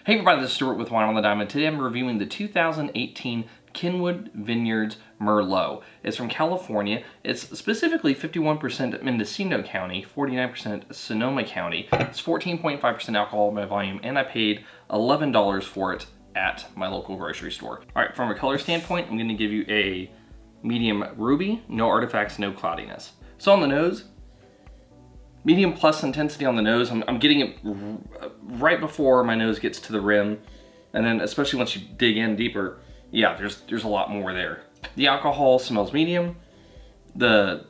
Hey everybody, this is Stuart with Wine on the Dime, and today I'm reviewing the 2018 Kenwood Vineyards Merlot. It's from California. It's specifically 51% Mendocino County, 49% Sonoma County. It's 14.5% alcohol by volume, and I paid $11 for it at my local grocery store. All right, from a color standpoint, I'm going to give you a medium ruby, no artifacts, no cloudiness. So on the nose, medium plus intensity on the nose. I'm getting it right before my nose gets to the rim. And then especially once you dig in deeper, yeah, there's a lot more there. The alcohol smells medium. The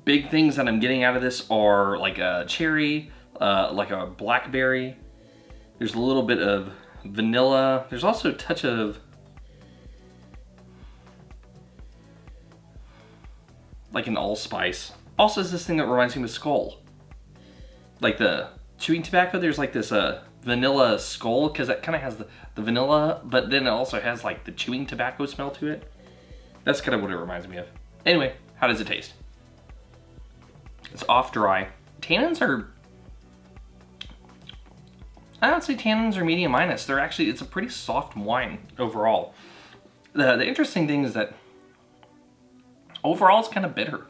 big things that I'm getting out of this are like a cherry, like a blackberry. There's a little bit of vanilla. There's also a touch of like an allspice. Also is this thing that reminds me of Skull. Like the chewing tobacco, there's like this vanilla Skull, because that kind of has the vanilla, but then it also has like the chewing tobacco smell to it. That's kind of what it reminds me of. Anyway, how does it taste? It's off dry. Tannins are, I would say tannins are medium minus. They're actually, it's a pretty soft wine overall. The interesting thing is that overall it's kind of bitter.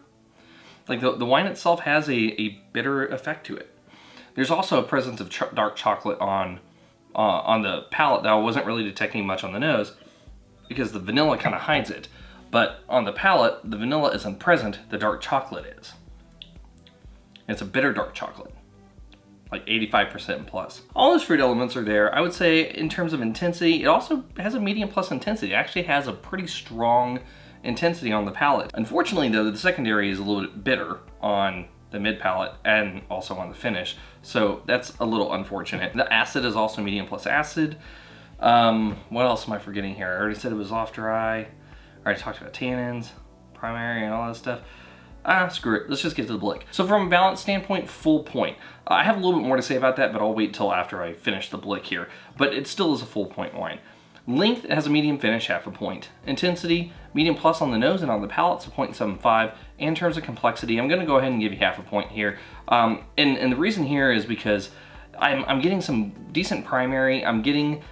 Like the wine itself has a bitter effect to it. There's also a presence of dark chocolate on the palate that I wasn't really detecting much on the nose because the vanilla kind of hides it. But on the palate, the vanilla isn't present, the dark chocolate is. It's a bitter dark chocolate, like 85% plus. All those fruit elements are there. I would say in terms of intensity, it also has a medium plus intensity. It actually has a pretty strong intensity on the palate. Unfortunately though, the secondary is a little bit bitter on the mid palate and also on the finish, so that's a little unfortunate. The acid is also medium plus acid. What else am I forgetting here? I already said it was off dry. I already talked about tannins, primary, and all that stuff. Screw it, let's just get to the blick. So from a balance standpoint, full point. I have a little bit more to say about that, but I'll wait till after I finish the blick here. But it still is a full point wine. Length, it has a medium finish, half a point. Intensity, medium plus on the nose and on the palate, so 0.75. And in terms of complexity, I'm gonna go ahead and give you half a point here. And the reason here is because I'm getting some decent primary, I'm getting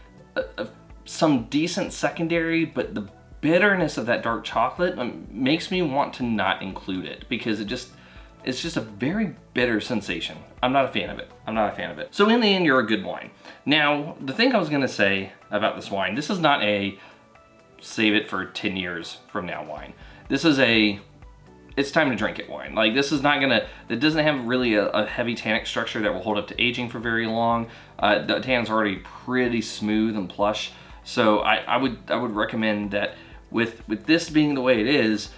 some decent secondary, but the bitterness of that dark chocolate makes me want to not include it because it's just a very bitter sensation. I'm not a fan of it. I'm not a fan of it. So in the end, you're a good wine. Now, the thing I was gonna say about this wine, this is not a save it for 10 years from now wine. This is a, it's time to drink it wine. Like this is not gonna, it doesn't have really a heavy tannic structure that will hold up to aging for very long. The tannins are already pretty smooth and plush. So I would recommend that with this being the way it is,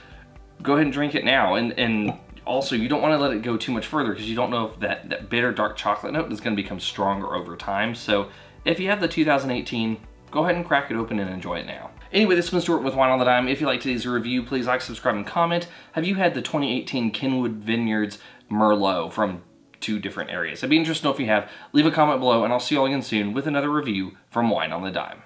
go ahead and drink it now. And also, you don't want to let it go too much further because you don't know if that bitter dark chocolate note is going to become stronger over time. So if you have the 2018, go ahead and crack it open and enjoy it now. Anyway, this has been Stuart with Wine on the Dime. If you liked today's review, please like, subscribe, and comment. Have you had the 2018 Kenwood Vineyards Merlot from 2 different areas? I'd be interested to know if you have. Leave a comment below, and I'll see you all again soon with another review from Wine on the Dime.